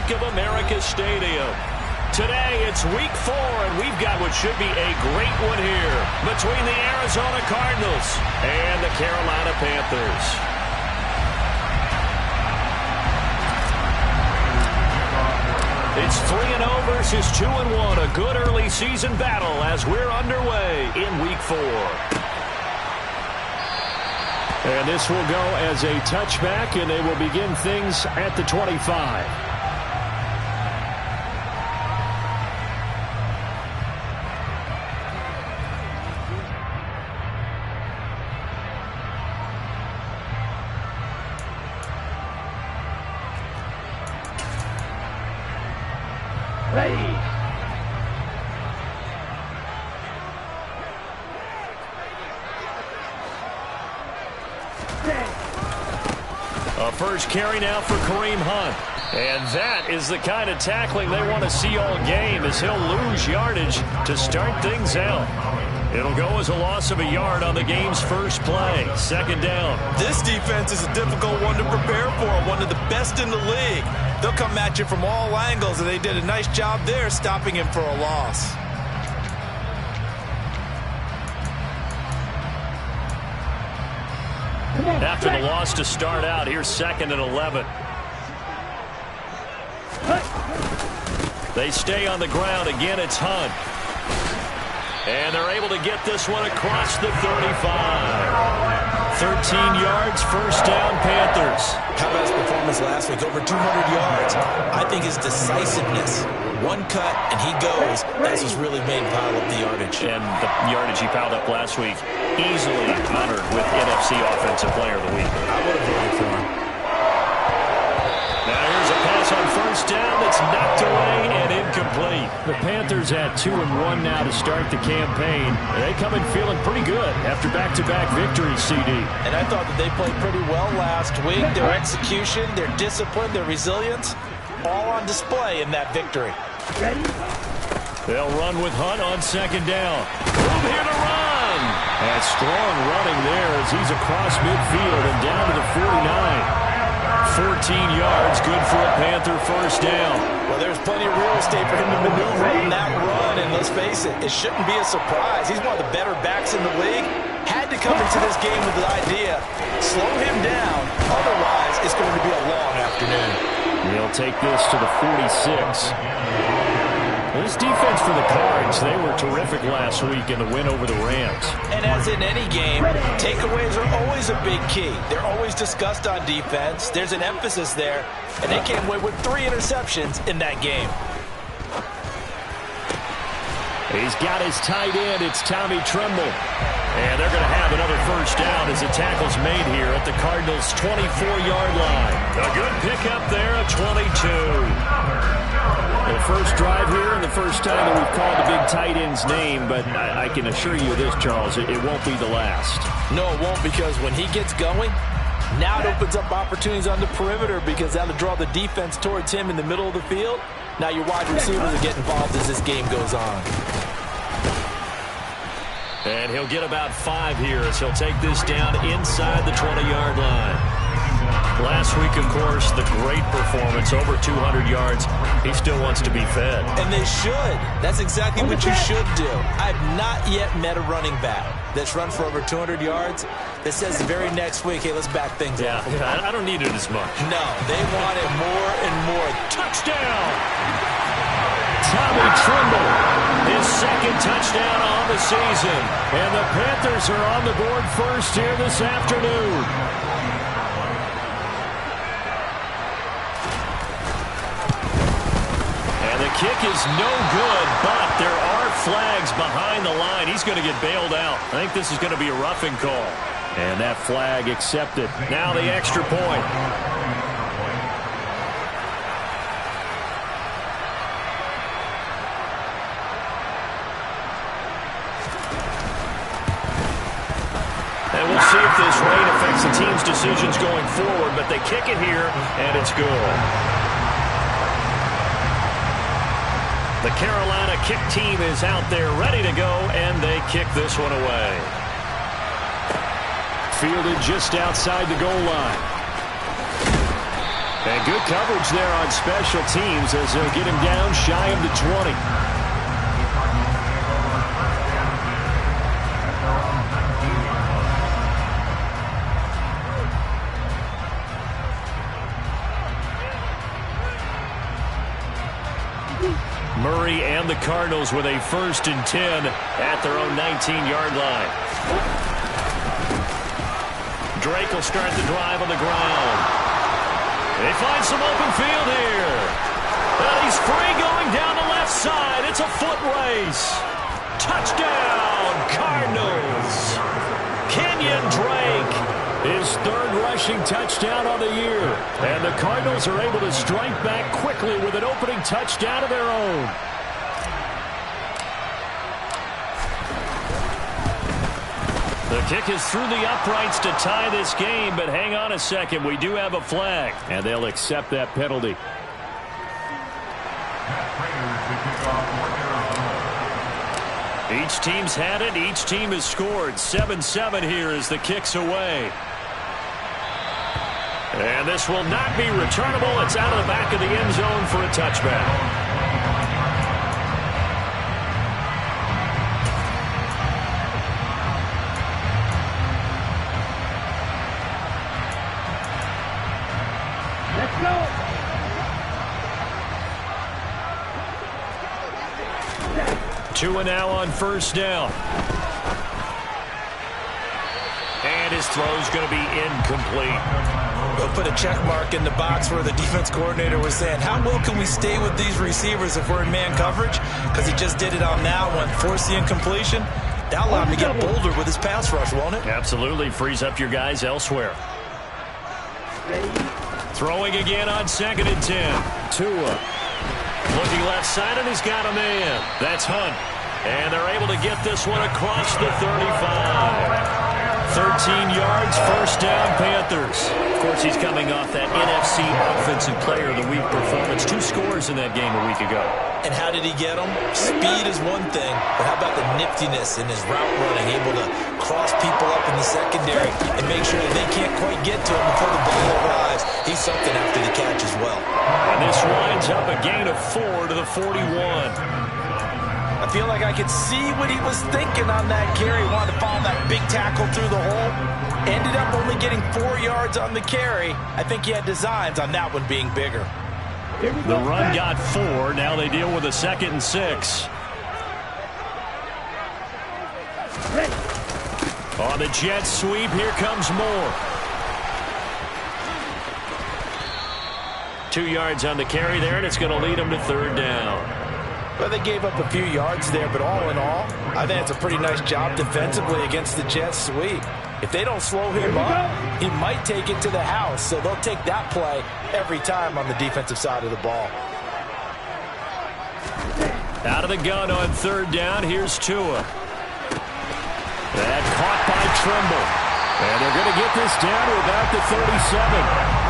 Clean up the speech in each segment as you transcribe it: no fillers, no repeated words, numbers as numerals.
Bank of America Stadium. Today, it's week 4, and we've got what should be a great one here between the Arizona Cardinals and the Carolina Panthers. It's 3-0 versus 2-1, a good early season battle as we're underway in week 4. And this will go as a touchback, and they will begin things at the 25. Ready. A first carry now for Kareem Hunt. And that is the kind of tackling they want to see all game, as he'll lose yardage to start things out. It'll go as a loss of a yard on the game's first play. Second down. This defense is a difficult one to prepare for, one of the best in the league. They'll come at you from all angles, and they did a nice job there stopping him for a loss. After the loss to start out, here's 2nd and 11. They stay on the ground. Again, it's Hunt. And they're able to get this one across the 35. 13 yards, first down, Panthers. How about his performance last week? Over 200 yards. I think his decisiveness. One cut, and he goes. That's what's really made him pile up the yardage. And the yardage he piled up last week, easily honored with NFC Offensive Player of the Week. I would have voted for him. Now here's a pass on first down that's knocked away and incomplete. The Panthers at 2-1 now to start the campaign. They come in feeling pretty good after back-to-back victories, CD. And I thought that they played pretty well last week. Their execution, their discipline, their resilience, all on display in that victory. Ready? They'll run with Hunt on second down. Room here to run. And strong running there as he's across midfield and down to the 49. 14 yards, good for a Panther first down. Well, there's plenty of real estate for him to maneuver on that run, and let's face it, it shouldn't be a surprise. He's one of the better backs in the league. Had to come into this game with the idea, slow him down, otherwise it's going to be a long afternoon. They'll take this to the 46. This defense for the Cards, they were terrific last week in the win over the Rams. And as in any game, takeaways are always a big key. They're always discussed on defense. There's an emphasis there, and they came away with 3 interceptions in that game. He's got his tight end. It's Tommy Tremble. And they're going to have another first down as the tackle's made here at the Cardinals' 24-yard line. A good pickup there at 22. The first drive here and the first time that we've called the big tight end's name, but I can assure you this, Charles, it won't be the last. No, it won't, because when he gets going, now it opens up opportunities on the perimeter, because that'll draw the defense towards him in the middle of the field. Now your wide receivers will get involved as this game goes on. And he'll get about 5 here as he'll take this down inside the 20-yard line. Last week, of course, the great performance, over 200 yards. He still wants to be fed. And they should. That's exactly what you should do. I've not yet met a running back that's run for over 200 yards that says the very next week, hey, let's back things up. Yeah, I don't need it as much. No, they want it more and more. Touchdown! Tommy Tremble, his 2nd touchdown on the season. And the Panthers are on the board first here this afternoon. And the kick is no good, but there are flags behind the line. He's going to get bailed out. I think this is going to be a roughing call. And that flag accepted. Now the extra point. And we'll see if this rain affects the team's decisions going forward, but they kick it here, and it's good. The Carolina kick team is out there ready to go, and they kick this one away. Fielded just outside the goal line. And good coverage there on special teams as they'll get him down shy of the 20. Murray and the Cardinals with a 1st and 10 at their own 19-yard line. Drake will start the drive on the ground. They find some open field here. And he's free going down the left side. It's a foot race. Touchdown, Cardinals. Kenyon Drake, his 3rd rushing touchdown on the year. And the Cardinals are able to strike back quickly with an opening touchdown of their own. The kick is through the uprights to tie this game, but hang on a second. We do have a flag, and they'll accept that penalty. Each team's had it. Each team has scored. 7-7 here as the kick's away. And this will not be returnable. It's out of the back of the end zone for a touchback. Tua now on 1st down. And his throw's going to be incomplete. We'll put a check mark in the box where the defense coordinator was saying, how well can we stay with these receivers if we're in man coverage? Because he just did it on that one. Force the incompletion. That'll allow him to get bolder with his pass rush, won't it? Absolutely. Frees up your guys elsewhere. Throwing again on 2nd and 10. Tua. Looking left side, and he's got a man. That's Hunt. And they're able to get this one across the 35. 13 yards, 1st down, Panthers. Of course, he's coming off that NFC Offensive Player of the Week performance. 2 scores in that game a week ago. And how did he get them? Speed is one thing, but how about the niftiness in his route running? Able to cross people up in the secondary and make sure that they can't quite get to him before the ball arrives. He's something after the catch as well. And this winds up a gain of 4 to the 41. I feel like I could see what he was thinking on that carry. He wanted to follow that big tackle through the hole. Ended up only getting 4 yards on the carry. I think he had designs on that one being bigger. The run got 4. Now they deal with a 2nd and 6. On the jet sweep, here comes Moore. 2 yards on the carry there, and it's going to lead him to 3rd down. Well, they gave up a few yards there, but all in all, I think it's a pretty nice job defensively against the jet sweep. If they don't slow him up, he might take it to the house, so they'll take that play every time on the defensive side of the ball. Out of the gun on 3rd down, here's Tua. That caught by Trimble. And they're going to get this down to about the 37.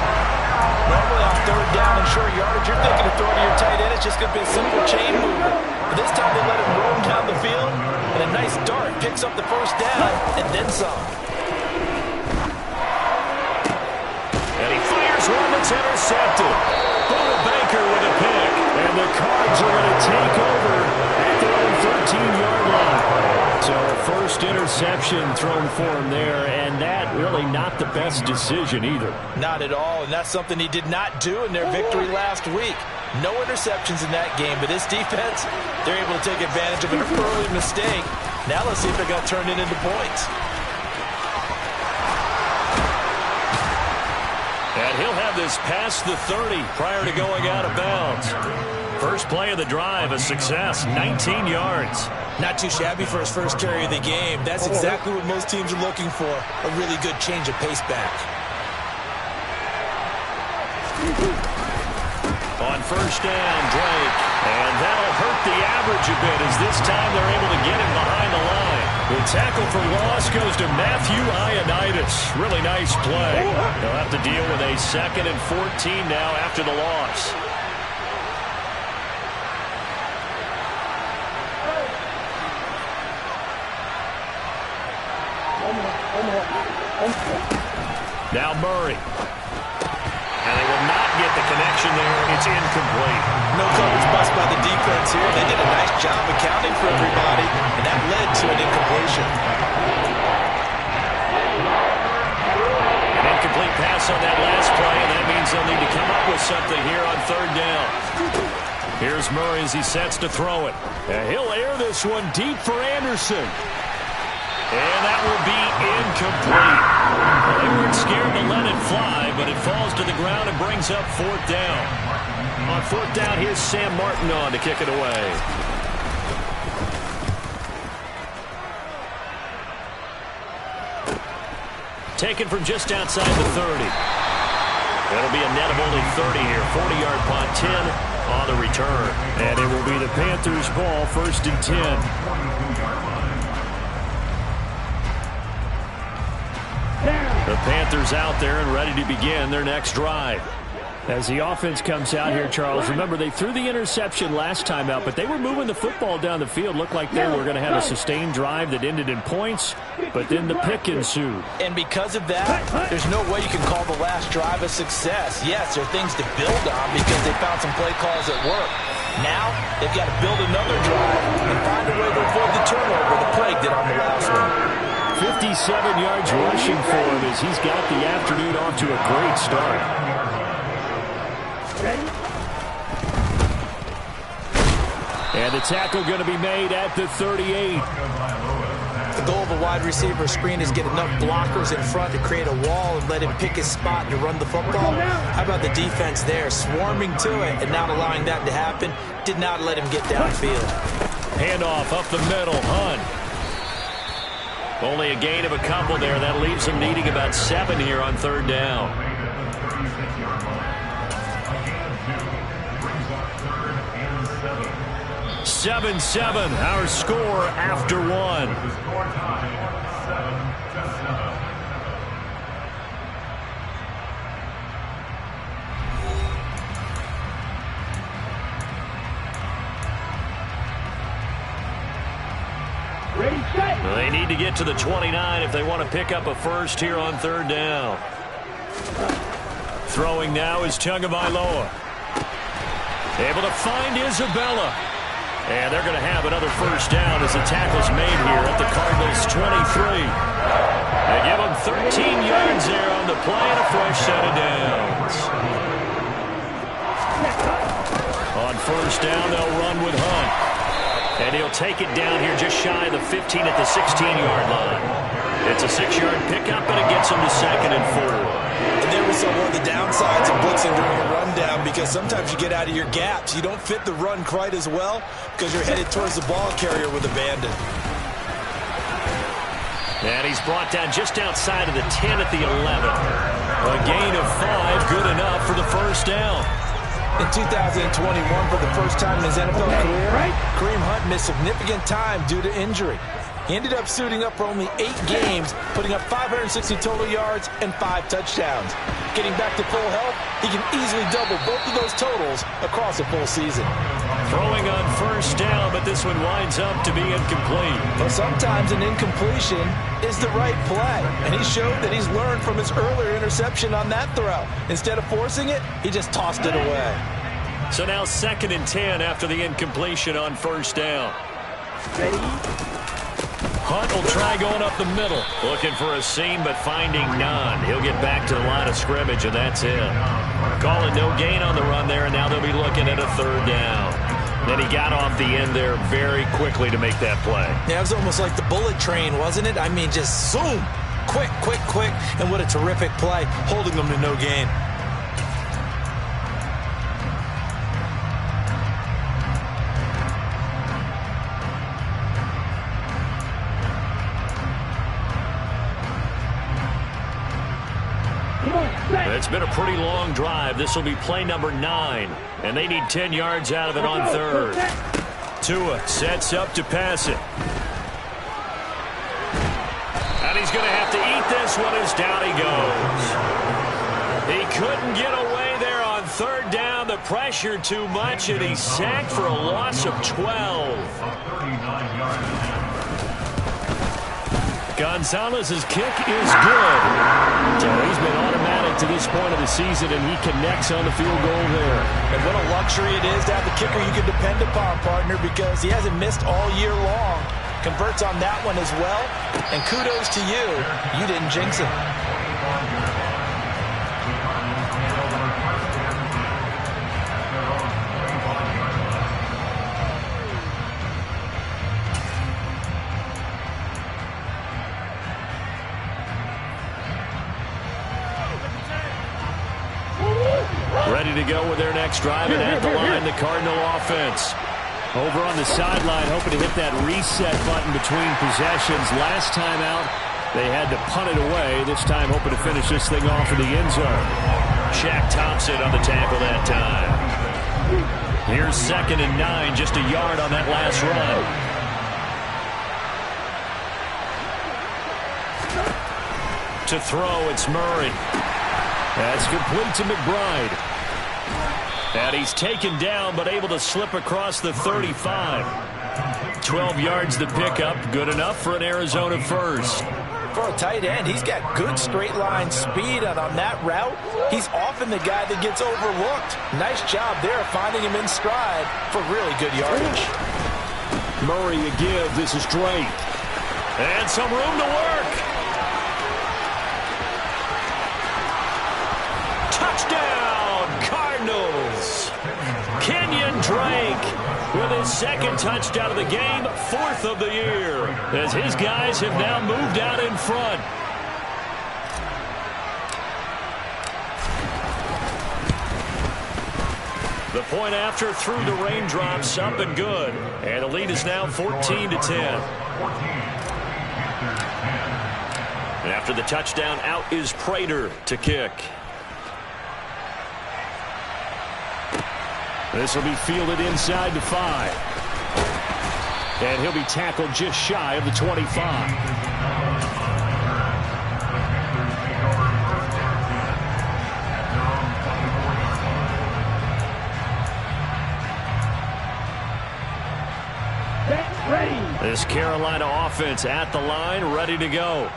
Normally on 3rd down and short yardage, you're thinking of throwing to your tight end. It's just going to be a simple chain mover. But this time they let him roam down the field, and a nice dart picks up the 1st down and then some. And he fires one that's intercepted. Buda Baker with a pick. And the Cards are going to take over at their own 13-yard line. So a 1st interception thrown for him there, and that really not the best decision either. Not at all, and that's something he did not do in their victory last week. No interceptions in that game, but his defense, they're able to take advantage of an early mistake. Now let's see if they're going to turn it into points. And he'll have this past the 30 prior to going out of bounds. First play of the drive, a success, 19 yards. Not too shabby for his first carry of the game. That's exactly what most teams are looking for, a really good change of pace back. On 1st down, Drake. And that'll hurt the average a bit as this time they're able to get him behind the line. The tackle for loss goes to Matthew Ioannidis. Really nice play. They'll have to deal with a 2nd and 14 now after the loss. Now Murray. And they will not get reception there. It's incomplete. No coverage bust by the defense here. They did a nice job accounting for everybody, and that led to an incompletion. An incomplete pass on that last play, and that means they'll need to come up with something here on third down. Here's Murray as he sets to throw it. And he'll air this one deep for Anderson. And that will be incomplete. They weren't scared to let it fly, but it falls to the ground and brings up fourth down. On fourth down, here's Sam Martin on to kick it away. Taken from just outside the 30. That'll be a net of only 30 here. 40-yard punt, 10 on the return. And it will be the Panthers' ball, 1st and 10. The Panthers out there and ready to begin their next drive. As the offense comes out here, Charles, remember they threw the interception last time out, but they were moving the football down the field. Looked like they were going to have a sustained drive that ended in points, but then the pick ensued. And because of that, there's no way you can call the last drive a success. Yes, there are things to build on because they found some play calls that work. Now, they've got to build another drive and find a way to avoid the turnover the plague did on the last one. 57 yards rushing for him as he's got the afternoon off to a great start. And the tackle going to be made at the 38. The goal of a wide receiver screen is get enough blockers in front to create a wall and let him pick his spot to run the football. How about the defense there, swarming to it and not allowing that to happen? Did not let him get downfield. Handoff up the middle, Hunt. Only a gain of a couple there. That leaves them needing about 7 here on third down. (7-7) our score after one. Well, they need to get to the 29 if they want to pick up a first here on third down. Throwing now is Tagovailoa. Able to find Isabella. And they're going to have another first down as the tackle's made here at the Cardinals' 23. They give them 13 yards there on the play and a fresh set of downs. On first down, they'll run with Hunt. And he'll take it down here just shy of the 15 at the 16-yard line. It's a 6-yard pickup, and it gets him to 2nd and 4. And there was some of the downsides of blitzing during a rundown because sometimes you get out of your gaps. You don't fit the run quite as well because you're headed towards the ball carrier with abandon. And he's brought down just outside of the 10 at the 11. A gain of 5, good enough for the first down. In 2021, for the first time in his NFL career, Kareem Hunt missed significant time due to injury. He ended up suiting up for only 8 games, putting up 560 total yards and 5 touchdowns. Getting back to full health, he can easily double both of those totals across a full season. Throwing on first down, but this one winds up to be incomplete. But sometimes an incompletion is the right play, and he showed that he's learned from his earlier interception on that throw. Instead of forcing it, he just tossed it away. So now 2nd and 10 after the incompletion on first down. Ready? Hunt will try going up the middle. Looking for a seam, but finding none. He'll get back to the line of scrimmage, and that's it. Calling no gain on the run there, and now they'll be looking at a third down. Then he got off the end there very quickly to make that play. Yeah, it was almost like the bullet train, wasn't it? I mean, just zoom. Quick, quick, quick. And what a terrific play, holding them to no gain. It's been a pretty long drive. This will be play number 9, and they need 10 yards out of it on third. Tua sets up to pass it. And he's going to have to eat this one as down he goes. He couldn't get away there on third down. The pressure too much, and he's sacked for a loss of 12. Gonzalez's kick is good. So he's been automatically get to this point of the season, and he connects on the field goal there. And what a luxury it is to have the kicker you can depend upon, partner, because he hasn't missed all year long. Converts on that one as well, and kudos to you. You didn't jinx him. Ready to go with their next drive, and at the line, the Cardinal offense. Over on the sideline, hoping to hit that reset button between possessions. Last time out, they had to punt it away. This time, hoping to finish this thing off in the end zone. Shaq Thompson on the tackle that time. Here's 2nd and 9, just a yard on that last run. To throw, it's Murray. That's complete to McBride. And he's taken down, but able to slip across the 35. 12 yards to pick up. Good enough for an Arizona first. For a tight end, he's got good straight line speed, and on that route, he's often the guy that gets overlooked. Nice job there finding him in stride for really good yardage. Murray a give. This is Drake. And some room to work. Touchdown, Cardinals. Kenyon Drake with his 2nd touchdown of the game, 4th of the year, as his guys have now moved out in front. The point after through the raindrops, up and good. And the lead is now 14-10. And after the touchdown, out is Prater to kick. This will be fielded inside the 5. And he'll be tackled just shy of the 25. This Carolina offense at the line, ready to go.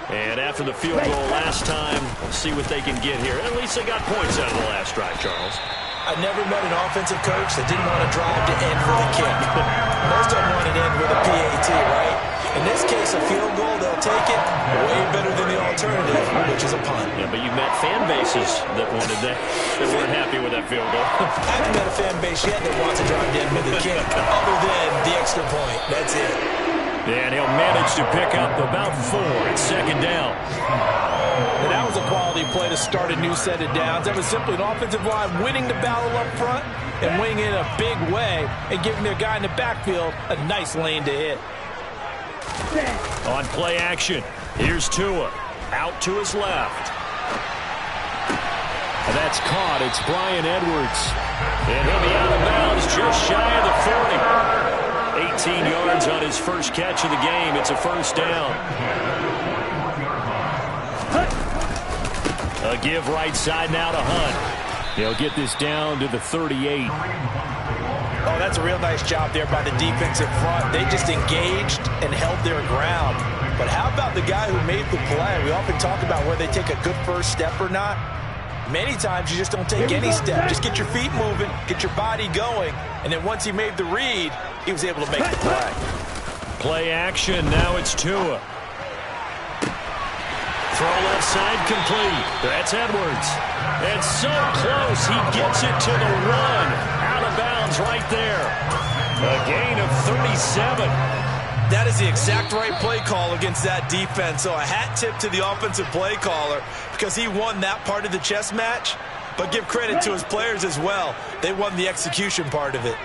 And after the field goal last time, we'll see what they can get here. At least they got points out of the last drive, Charles. I never met an offensive coach that didn't want to drive to end with a kick. Most of them want it end with a PAT, right? In this case, a field goal, they'll take it way better than the alternative, which is a punt. Yeah, but you've met fan bases that wanted that weren't happy with that field goal. I haven't met a fan base yet that wants to drive to end with a kick, other than the extra point. That's it. And he'll manage to pick up about 4. It's 2nd down. And that was a quality play to start a new set of downs. That was simply an offensive line winning the battle up front and winning in a big way and giving their guy in the backfield a nice lane to hit. On play action, here's Tua. Out to his left. And that's caught. It's Bryan Edwards. And he'll be out of bounds just shy of the 40. 18 yards on his first catch of the game. It's a first down. A give right side now to Hunt. He'll get this down to the 38. Oh, that's a real nice job there by the defensive front. They just engaged and held their ground. But how about the guy who made the play? We often talk about whether they take a good first step or not. Many times you just don't take any step. Just get your feet moving, get your body going, and then once he made the read, he was able to make the play. Play action. Now it's Tua. Throw left side complete. That's Edwards. It's so close. He gets it to the 1. Out of bounds right there. A gain of 37. That is the exact right play call against that defense. So a hat tip to the offensive play caller because he won that part of the chess match. But give credit to his players as well. They won the execution part of it.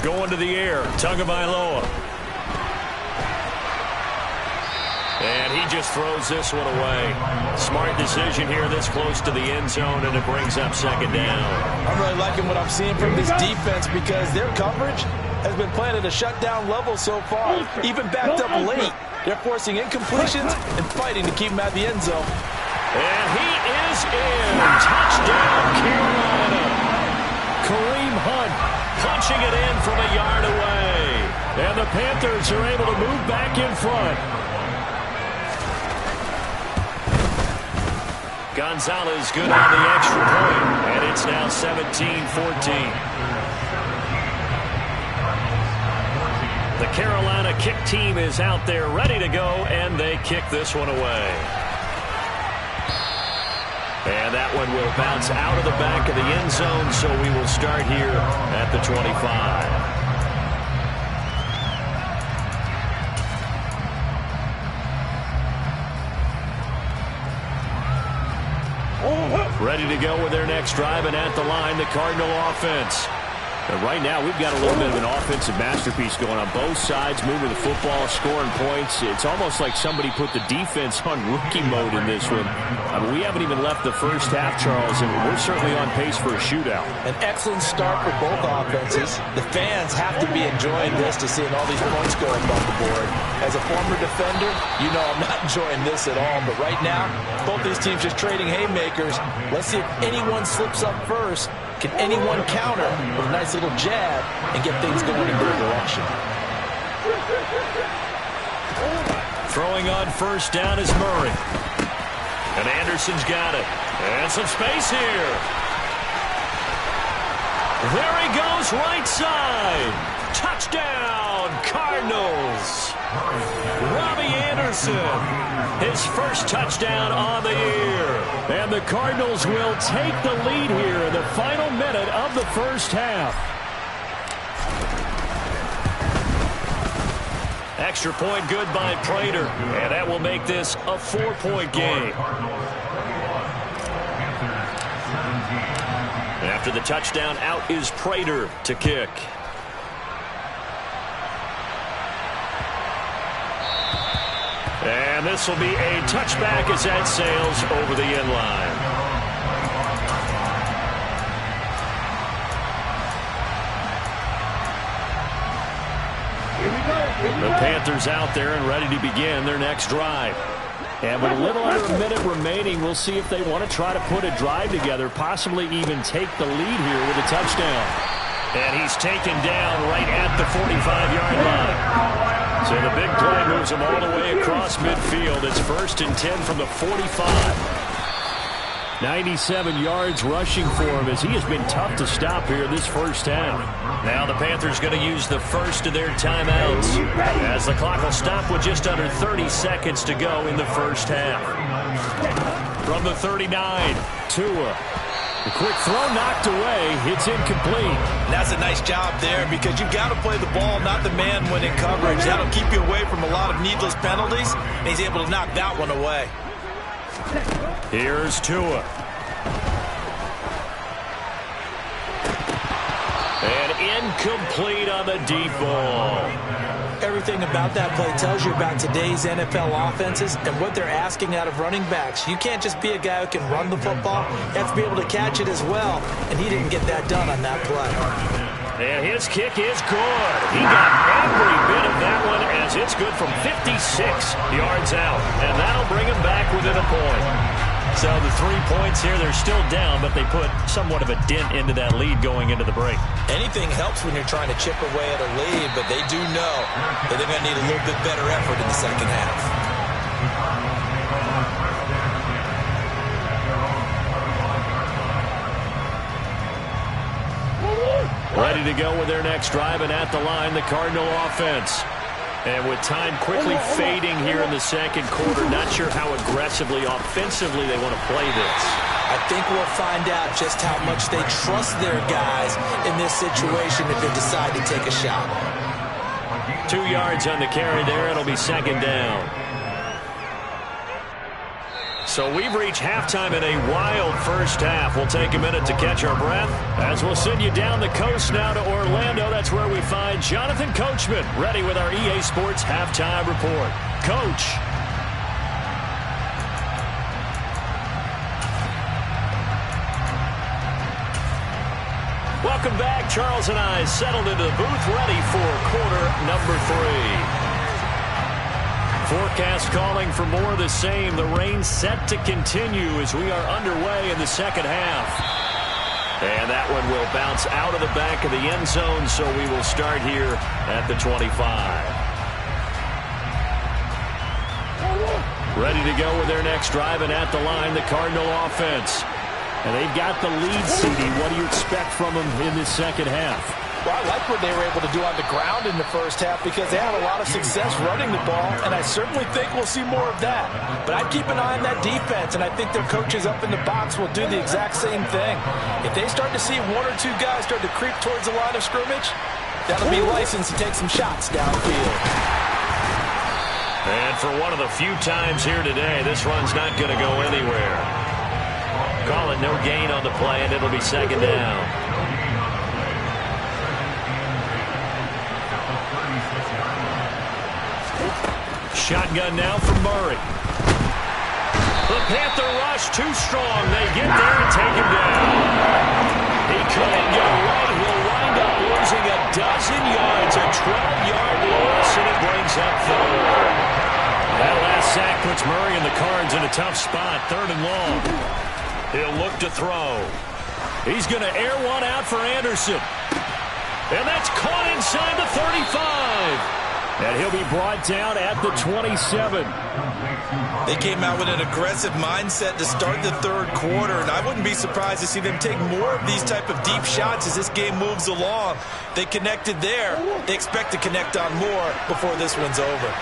Going to the air. Tagovailoa. And he just throws this one away. Smart decision here this close to the end zone, and it brings up 2nd down. I'm really liking what I'm seeing from this defense because their coverage has been playing at a shutdown level so far. Even backed up late, they're forcing incompletions and fighting to keep him at the end zone. And he is in. Touchdown, Carolina. Kareem Hunt punching it in from a yard away. And the Panthers are able to move back in front. Gonzalez good on the extra point, and it's now 17-14. The Carolina kick team is out there ready to go, and they kick this one away. And that one will bounce out of the back of the end zone, so we will start here at the 25. Ready to go with their next drive, and at the line, the Cardinal offense. And right now, we've got a little bit of an offensive masterpiece going on both sides, moving the football, scoring points. It's almost like somebody put the defense on rookie mode in this one. I mean, we haven't even left the first half, Charles, and we're certainly on pace for a shootout. An excellent start for both offenses. The fans have to be enjoying this to seeing all these points go above the board. As a former defender, you know I'm not enjoying this at all. But right now, both these teams just trading haymakers. Let's see if anyone slips up first. Can anyone counter with a nice little jab and get things going in their direction? Throwing on first down is Murray. And Anderson's got it. And some space here. There he goes, right side. Touchdown, Cardinals. Robbie Anderson, his first touchdown on the year. And the Cardinals will take the lead here in the final minute of the first half. Extra point good by Prater, and that will make this a 4-point game. After the touchdown, out is Prater to kick. And this will be a touchback as that sails over the end line. The Panthers out there and ready to begin their next drive. And with a little under a minute remaining, we'll see if they want to try to put a drive together, possibly even take the lead here with a touchdown. And he's taken down right at the 45-yard line. So the big play moves him all the way across midfield. It's 1st and 10 from the 45. 97 yards rushing for him as he has been tough to stop here this first half. Now the Panthers going to use the first of their timeouts as the clock will stop with just under 30 seconds to go in the first half. From the 39, Tua. The quick throw knocked away. It's incomplete. That's a nice job there because you've got to play the ball, not the man when in coverage. That'll keep you away from a lot of needless penalties, and he's able to knock that one away. Here's Tua. And incomplete on the deep ball. Everything about that play tells you about today's NFL offenses and what they're asking out of running backs. You can't just be a guy who can run the football. You have to be able to catch it as well, and he didn't get that done on that play. And his kick is good. He got every bit of that one as it's good from 56 yards out, and that'll bring him back within a point. So the 3 points here, they're still down, but they put somewhat of a dent into that lead going into the break. Anything helps when you're trying to chip away at a lead, but they do know that they're going to need a little bit better effort in the second half. Ready to go with their next drive, and at the line, the Cardinal offense. And with time quickly fading here in the second quarter, not sure how aggressively, offensively they want to play this. I think we'll find out just how much they trust their guys in this situation if they decide to take a shot. 2 yards on the carry there. It'll be second down. So we've reached halftime in a wild first half. We'll take a minute to catch our breath as we'll send you down the coast now to Orlando. That's where we find Jonathan Coachman ready with our EA Sports Halftime Report. Coach. Welcome back. Charles and I settled into the booth ready for quarter number 3. Forecast calling for more of the same. The rain set to continue as we are underway in the second half. And that one will bounce out of the back of the end zone, so we will start here at the 25. Ready to go with their next drive, and at the line, the Cardinal offense. And they've got the lead, CD. What do you expect from them in this second half? Well, I like what they were able to do on the ground in the first half because they had a lot of success running the ball, and I certainly think we'll see more of that. But I'd keep an eye on that defense, and I think their coaches up in the box will do the exact same thing. If they start to see one or two guys start to creep towards the line of scrimmage, that'll be licensed to take some shots downfield. And for one of the few times here today, this run's not going to go anywhere. Call it no gain on the play, and it'll be second down. Shotgun now for Murray. The Panther rush too strong. They get there and take him down. He couldn't go right. He'll wind up losing a dozen yards. A 12-yard loss, and it brings up third. That last sack puts Murray and the Cards in a tough spot. 3rd and long. He'll look to throw. He's going to air one out for Anderson. And that's caught inside the 35. And he'll be brought down at the 27. They came out with an aggressive mindset to start the third quarter, and I wouldn't be surprised to see them take more of these type of deep shots as this game moves along. They connected there. They expect to connect on more before this one's over.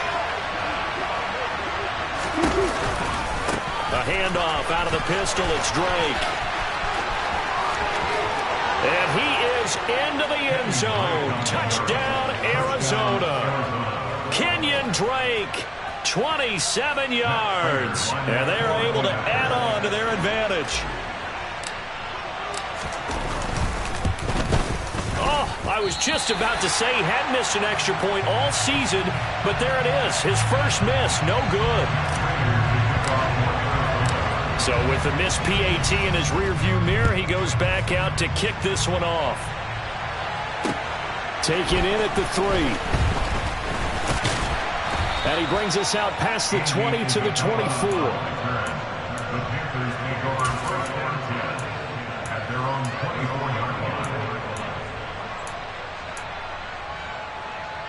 A handoff out of the pistol. It's Drake. And he is into the end zone. Touchdown, Arizona. Kenyon Drake, 27 yards. And they're able to add on to their advantage. Oh, I was just about to say he hadn't missed an extra point all season, but there it is. His first miss, no good. So with the missed PAT in his rearview mirror, he goes back out to kick this one off. Taken in at the 3. And he brings us out past the 20 to the 24.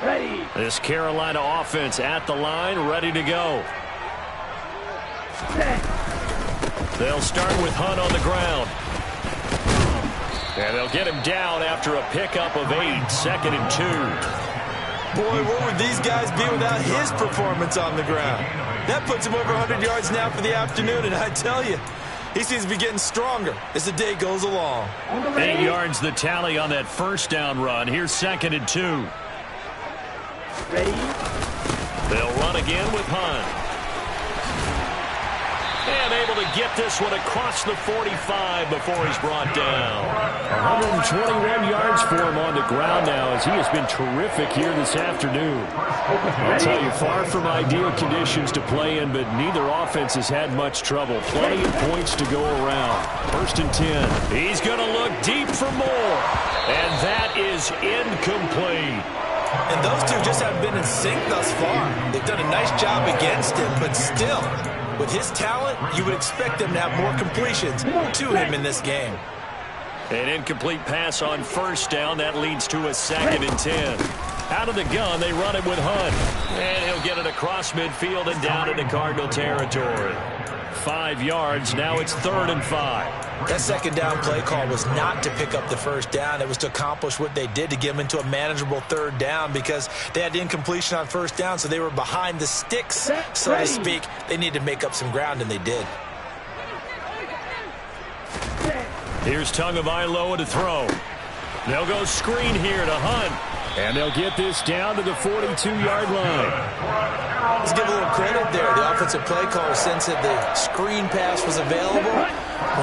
Ready. This Carolina offense at the line, ready to go. They'll start with Hunt on the ground. And they'll get him down after a pickup of 8, 2nd and 2. Boy, what would these guys be without his performance on the ground? That puts him over 100 yards now for the afternoon, and I tell you, he seems to be getting stronger as the day goes along. 8 yards the tally on that first down run. Here's 2nd and 2. Ready? They'll run again with Hunt. And able to get this one across the 45 before he's brought down. 121 yards for him on the ground now as he has been terrific here this afternoon. I'll tell you, far from ideal conditions to play in, but neither offense has had much trouble. Plenty of points to go around. 1st and 10. He's going to look deep for more. And that is incomplete. And those two just haven't been in sync thus far. They've done a nice job against him, but still, with his talent, you would expect them to have more completions to him in this game. An incomplete pass on 1st down. That leads to a 2nd and 10. Out of the gun, they run it with Hunt. And he'll get it across midfield and down into Cardinal territory. 5 yards. Now it's 3rd and 5. That 2nd down play call was not to pick up the 1st down. It was to accomplish what they did to get them into a manageable 3rd down because they had incompletion on 1st down, so they were behind the sticks, so to speak. They needed to make up some ground, and they did. Here's Tagovailoa to throw. They'll go screen here to Hunt. And they'll get this down to the 42-yard line. Let's give a little credit there. The offensive play caller sensed that the screen pass was available.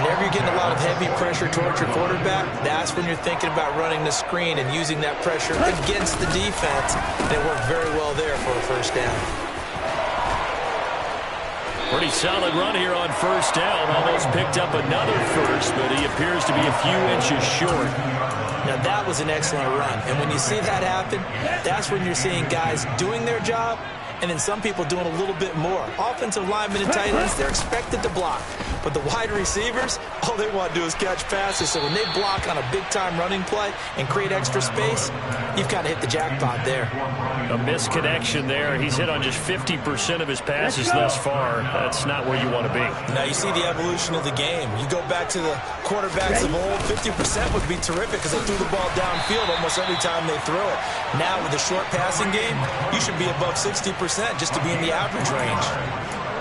Whenever you're getting a lot of heavy pressure towards your quarterback, that's when you're thinking about running the screen and using that pressure against the defense. And it worked very well there for a 1st down. Pretty solid run here on 1st down. Almost picked up another first, but he appears to be a few inches short. Now, that was an excellent run. And when you see that happen, that's when you're seeing guys doing their job and then some people doing a little bit more. Offensive linemen and tight ends, they're expected to block. But the wide receivers, all they want to do is catch passes. So when they block on a big-time running play and create extra space, you've kind of hit the jackpot there. A misconnection there. He's hit on just 50% of his passes thus far. That's not where you want to be. Now you see the evolution of the game. You go back to the quarterbacks of old, 50% would be terrific because they threw the ball downfield almost every time they throw it. Now with the short passing game, you should be above 60% just to be in the average range.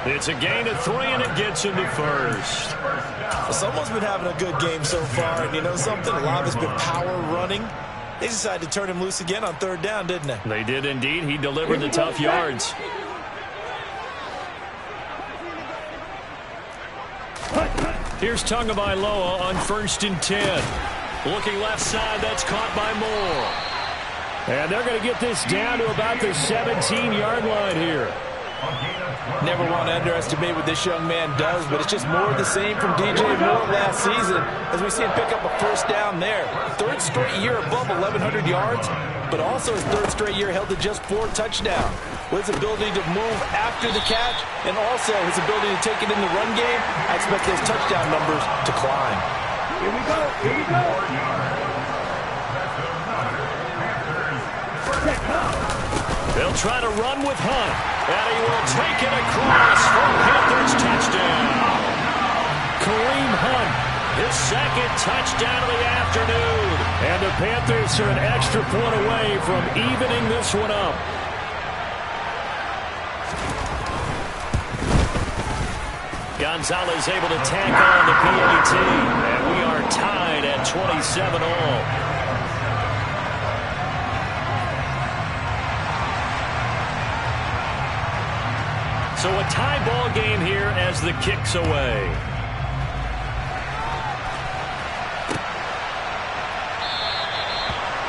It's a gain of 3, and it gets into first. Well, someone's been having a good game so far, and you know something? A lot of it's been power running. They decided to turn him loose again on 3rd down, didn't they? They did indeed. He delivered the tough yards. Here's Tagovailoa on 1st and 10. Looking left side, that's caught by Moore. And they're going to get this down to about the 17-yard line here. Never want to underestimate what this young man does, but it's just more of the same from DJ Moore last season as we see him pick up a 1st down there. 3rd straight year above 1,100 yards, but also his 3rd straight year held to just 4 touchdowns. With his ability to move after the catch and also his ability to take it in the run game, I expect those touchdown numbers to climb. Here we go. Here we go. They'll try to run with Hunt, and he will take it across for Panthers touchdown. Kareem Hunt, his 2nd touchdown of the afternoon. And the Panthers are an extra point away from evening this one up. Gonzalez able to tack on the PAT, and we are tied at 27 all. So a tie ball game here as the kick's away.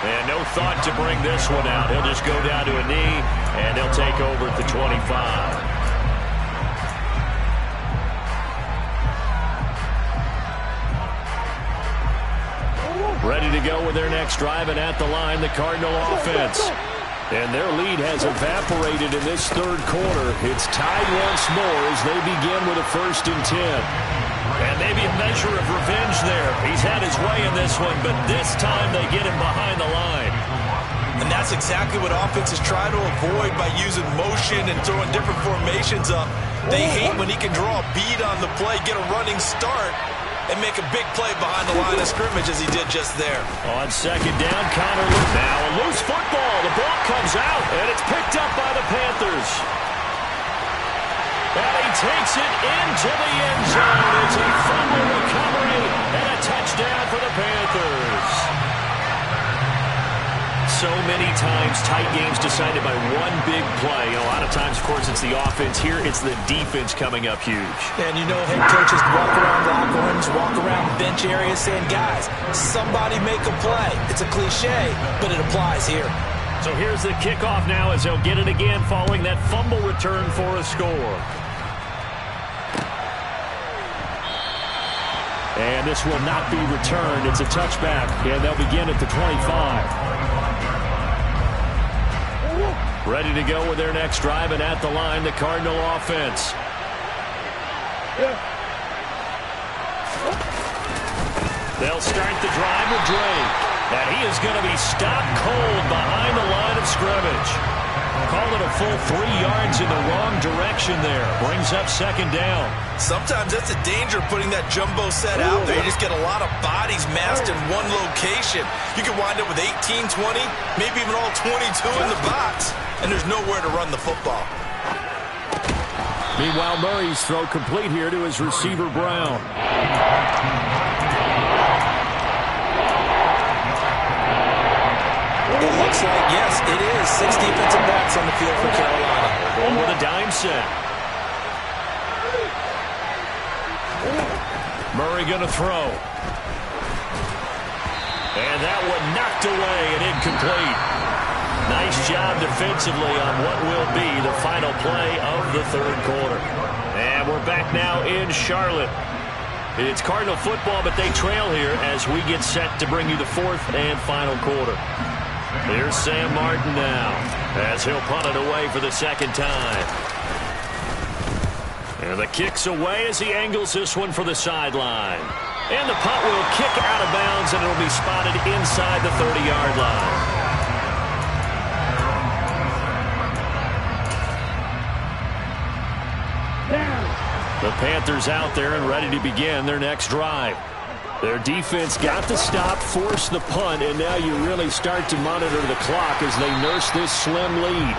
And no thought to bring this one out. He'll just go down to a knee, and he'll take over at the 25. Ready to go with their next drive, and at the line, the Cardinal offense. And their lead has evaporated in this 3rd quarter. It's tied once more as they begin with a 1st and 10. And maybe a measure of revenge there. He's had his way in this one, but this time they get him behind the line. And that's exactly what offenses try to avoid by using motion and throwing different formations up. They hate when he can draw a bead on the play, get a running start, and make a big play behind the line of scrimmage as he did just there. On 2nd down, Connor Luke. Now a loose football. The ball comes out, and it's picked up by the Panthers. And he takes it into the end zone. It's a fumble recovery and a touchdown for the Panthers. So many times tight games decided by one big play. A lot of times, of course, it's the offense. Here, it's the defense coming up huge. And you know, head coaches walk around locker rooms, walk around bench areas saying, guys, somebody make a play. It's a cliche, but it applies here. So here's the kickoff now as they'll get it again following that fumble return for a score. And this will not be returned. It's a touchback, and they'll begin at the 25. Ready to go with their next drive, and at the line, the Cardinal offense. They'll start the drive with Drake, and he is going to be stopped cold behind the line of scrimmage. Call it a full 3 yards in the wrong direction there. Brings up 2nd down. Sometimes that's the danger of putting that jumbo set out there. You just get a lot of bodies massed in one location. You can wind up with 18, 20, maybe even all 22 in the box, and there's nowhere to run the football. Meanwhile, Murray's throw complete here to his receiver, Brown. It looks like, yes, it is. 6 defensive backs on the field for Carolina. With a dime set. Murray going to throw. And that one knocked away and incomplete. Nice job defensively on what will be the final play of the 3rd quarter. And we're back now in Charlotte. It's Cardinal football, but they trail here as we get set to bring you the 4th and final quarter. Here's Sam Martin now, as he'll punt it away for the second time. And the kick's away as he angles this one for the sideline. And the punt will kick out of bounds, and it'll be spotted inside the 30-yard line. The Panthers out there and ready to begin their next drive. Their defense got the stop, forced the punt, and now you really start to monitor the clock as they nurse this slim lead.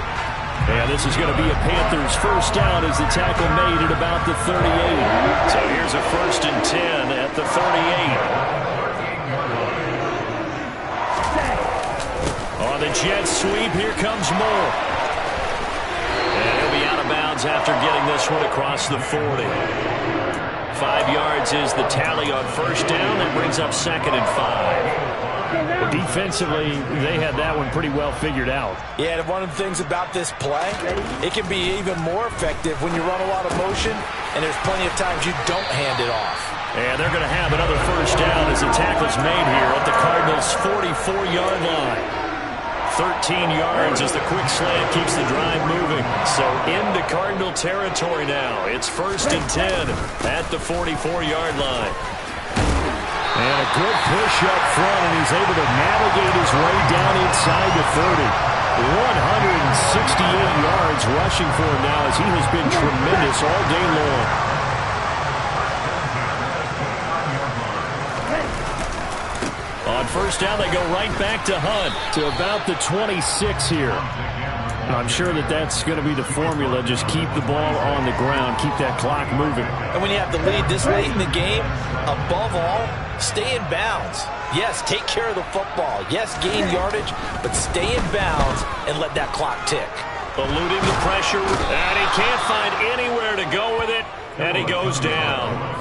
And this is going to be a Panthers first down as the tackle made at about the 38. So here's a 1st and 10 at the 38. On the jet sweep, here comes Moore. And he'll be out of bounds after getting this one across the 40. 5 yards is the tally on first down. That brings up 2nd and 5. Defensively, they had that one pretty well figured out. Yeah, and one of the things about this play, it can be even more effective when you run a lot of motion, and there's plenty of times you don't hand it off. And they're going to have another first down as the tackle's made here at the Cardinals' 44-yard line. 13 yards as the quick slant keeps the drive moving. So into Cardinal territory now. It's 1st and 10 at the 44-yard line. And a good push up front, and he's able to navigate his way down inside the 30. 168 yards rushing for him now as he has been tremendous all day long. On first down, they go right back to Hunt. To about the 26 here. I'm sure that that's going to be the formula. Just keep the ball on the ground. Keep that clock moving. And when you have the lead this late in the game, above all, stay in bounds. Yes, take care of the football. Yes, gain yardage, but stay in bounds and let that clock tick. Eluding the pressure, and he can't find anywhere to go with it, and he goes down.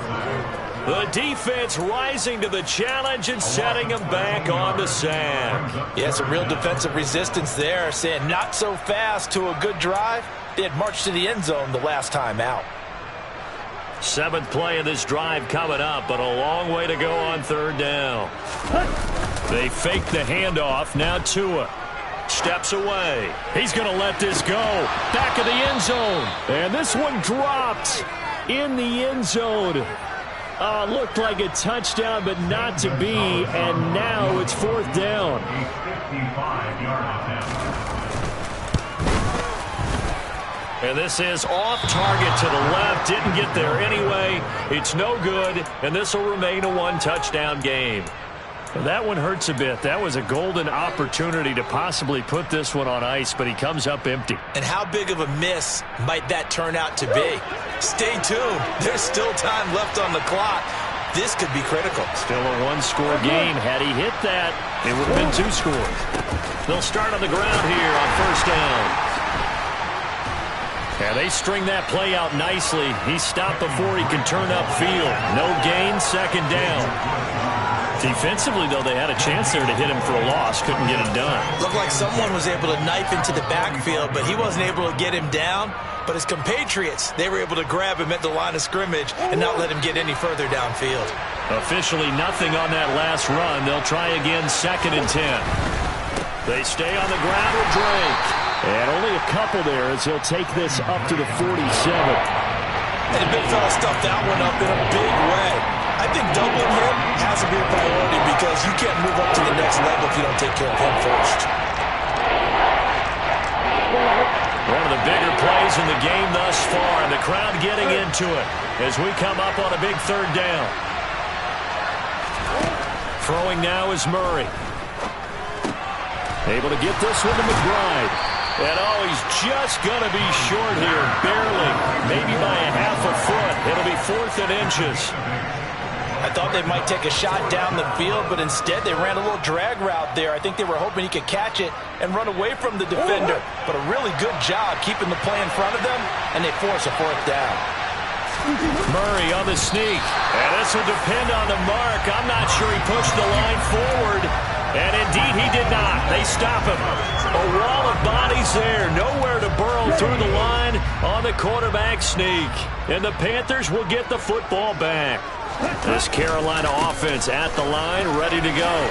The defense rising to the challenge and setting him back on the sack. Yeah, some real defensive resistance there, saying not so fast to a good drive. They had marched to the end zone the last time out. 7th play of this drive coming up, but a long way to go on 3rd down. They fake the handoff. Now Tua steps away. He's going to let this go. Back of the end zone. And this one dropped in the end zone. Looked like a touchdown, but not to be. And now it's 4th down. And this is off target to the left. Didn't get there anyway. It's no good, and this will remain a 1-touchdown game. Well, that one hurts a bit. That was a golden opportunity to possibly put this one on ice, but he comes up empty. And how big of a miss might that turn out to be? Stay tuned. There's still time left on the clock. This could be critical. Still a 1-score game. Had he hit that, it would have been 2 scores. They'll start on the ground here on first down. And they string that play out nicely. He stopped before he can turn upfield. No gain, 2nd down. Defensively, though, they had a chance there to hit him for a loss. Couldn't get it done. Looked like someone was able to knife into the backfield, but he wasn't able to get him down. But his compatriots, they were able to grab him at the line of scrimmage and not let him get any further downfield. Officially nothing on that last run. They'll try again 2nd and 10. They stay on the ground with Drake. And only a couple there as he'll take this up to the 47. And the big fella stuffed that one up in a big way. I think doubling him has to be a priority because you can't move up to the next level if you don't take care of him first. One of the bigger plays in the game thus far, and the crowd getting into it as we come up on a big 3rd down. Throwing now is Murray. Able to get this one to McBride. And he's just going to be short here, barely, maybe by a half a foot. It'll be 4th and inches. I thought they might take a shot down the field, but instead they ran a little drag route there. I think they were hoping he could catch it and run away from the defender. But a really good job keeping the play in front of them, and they force a 4th down. Murray on the sneak. And this will depend on the mark. I'm not sure he pushed the line forward. And indeed he did not. They stop him. A wall of bodies there. Nowhere to burrow through the line on the quarterback sneak. And the Panthers will get the football back. This Carolina offense at the line, ready to go.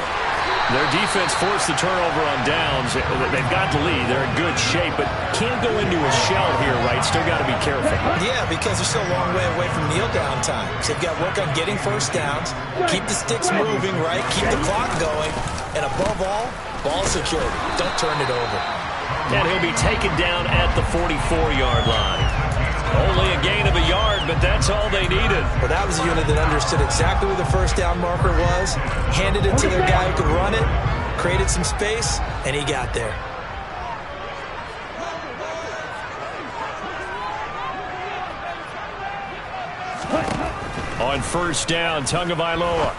Their defense forced the turnover on downs. They've got the lead. They're in good shape, but can't go into a shell here, right? Still got to be careful. Yeah, because they're still a long way away from kneel down time. So they've got to work on getting first downs, keep the sticks moving, right? Keep the clock going, and above all, ball security. Don't turn it over. And he'll be taken down at the 44-yard line. Only a gain of a yard, but that's all they needed. Well, that was a unit that understood exactly where the first down marker was, handed it to their guy who could run it, created some space, and he got there. On first down, Tagovailoa.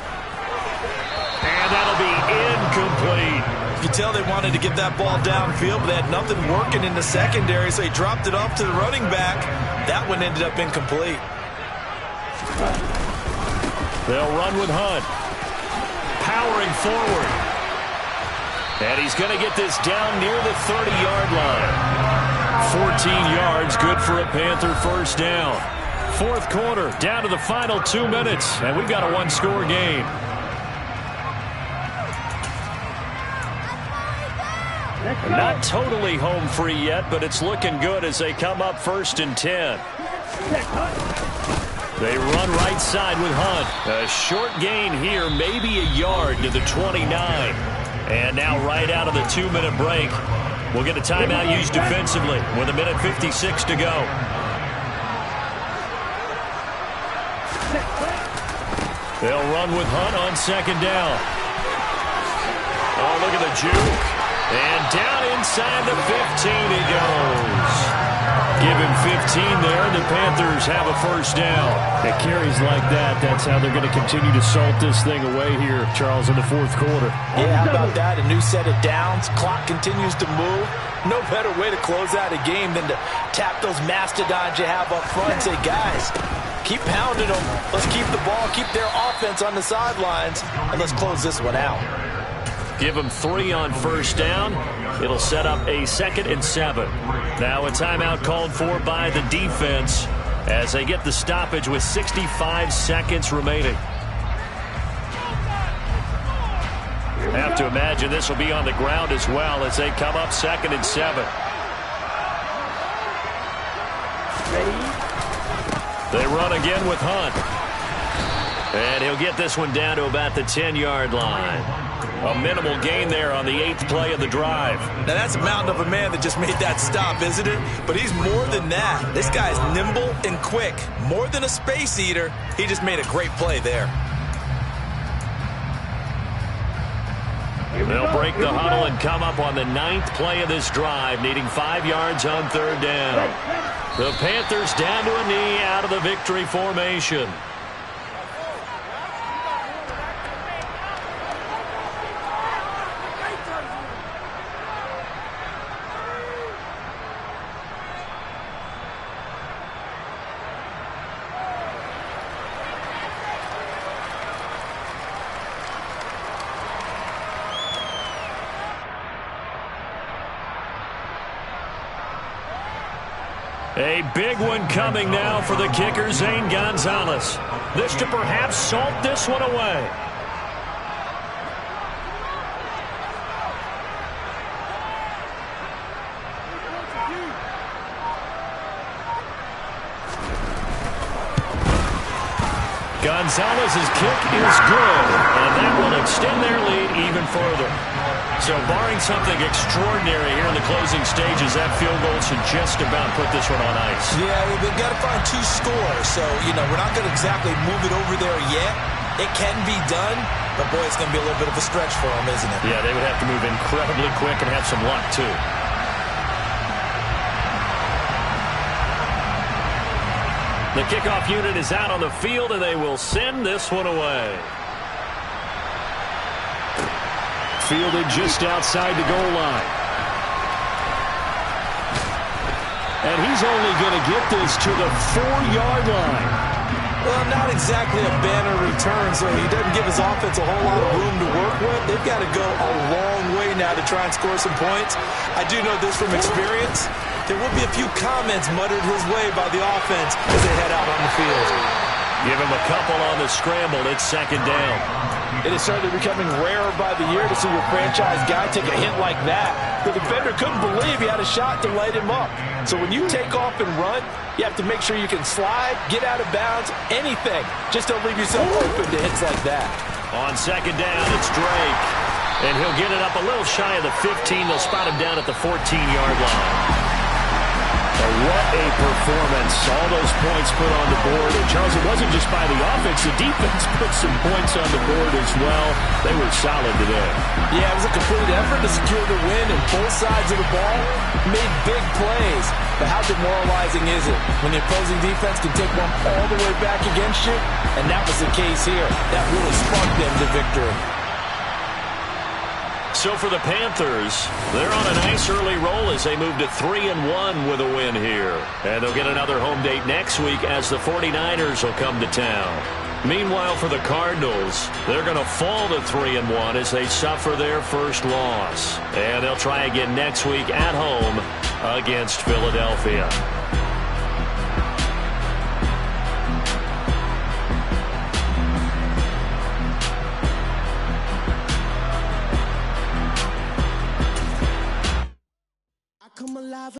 And that'll be incomplete. You could tell they wanted to get that ball downfield, but they had nothing working in the secondary, so he dropped it off to the running back. That one ended up incomplete. They'll run with Hunt. Powering forward. And he's going to get this down near the 30-yard line. 14 yards, good for a Panther first down. Fourth quarter, down to the final 2 minutes, and we've got a one-score game. Not totally home free yet, but it's looking good as they come up first and 10. They run right side with Hunt. A short gain here, maybe a yard to the 29. And now right out of the 2-minute break, we'll get a timeout used defensively with 1:56 to go. They'll run with Hunt on second down. Oh, look at the juke. And down inside the 15 he goes. Give him 15 there, and the Panthers have a first down. It carries like that. That's how they're going to continue to salt this thing away here, Charles, in the fourth quarter. Yeah, how about that? A new set of downs. Clock continues to move. No better way to close out a game than to tap those mastodons you have up front and say, guys, keep pounding them. Let's keep the ball, keep their offense on the sidelines, and let's close this one out. Give them 3 on first down. It'll set up a 2nd and 7. Now a timeout called for by the defense as they get the stoppage with 65 seconds remaining. Have to imagine this will be on the ground as well as they come up 2nd and 7. They run again with Hunt. And he'll get this one down to about the 10-yard line. A minimal gain there on the 8th play of the drive. Now that's a mountain of a man that just made that stop, isn't it? But he's more than that. This guy's nimble and quick. More than a space eater. He just made a great play there. They'll break the huddle and come up on the 9th play of this drive, needing 5 yards on third down. The Panthers down to a knee out of the victory formation. A big one coming now for the kicker, Zane Gonzalez. This to perhaps salt this one away. Gonzalez's kick is good, and that will extend their lead even further. So barring something extraordinary here in the closing stages, that field goal should just about put this one on ice. Yeah, well, they've got to find 2 scores. So, you know, we're not going to exactly move it over there yet. It can be done, but boy, it's going to be a little bit of a stretch for them, isn't it? Yeah, they would have to move incredibly quick and have some luck, too. The kickoff unit is out on the field, and they will send this one away. Fielded just outside the goal line. And he's only going to get this to the 4-yard line. Well, not exactly a banner return, so he doesn't give his offense a whole lot of room to work with. They've got to go a long way now to try and score some points. I do know this from experience. There will be a few comments muttered his way by the offense as they head out on the field. Give him a couple on the scramble. It's 2nd down. It is certainly becoming rarer by the year to see your franchise guy take a hit like that. The defender couldn't believe he had a shot to light him up. So when you take off and run, you have to make sure you can slide, get out of bounds, anything. Just don't leave yourself open to hits like that. On second down, it's Drake. And he'll get it up a little shy of the 15. They'll spot him down at the 14-yard line. What a performance. All those points put on the board. And, Charles, it wasn't just by the offense. The defense put some points on the board as well. They were solid today. Yeah, it was a complete effort to secure the win, and both sides of the ball made big plays. But how demoralizing is it when the opposing defense can take one all the way back against you? And that was the case here. That really sparked them to victory. So for the Panthers, they're on a nice early roll as they move to 3-1 with a win here. And they'll get another home date next week as the 49ers will come to town. Meanwhile, for the Cardinals, they're going to fall to 3-1 as they suffer their first loss. And they'll try again next week at home against Philadelphia.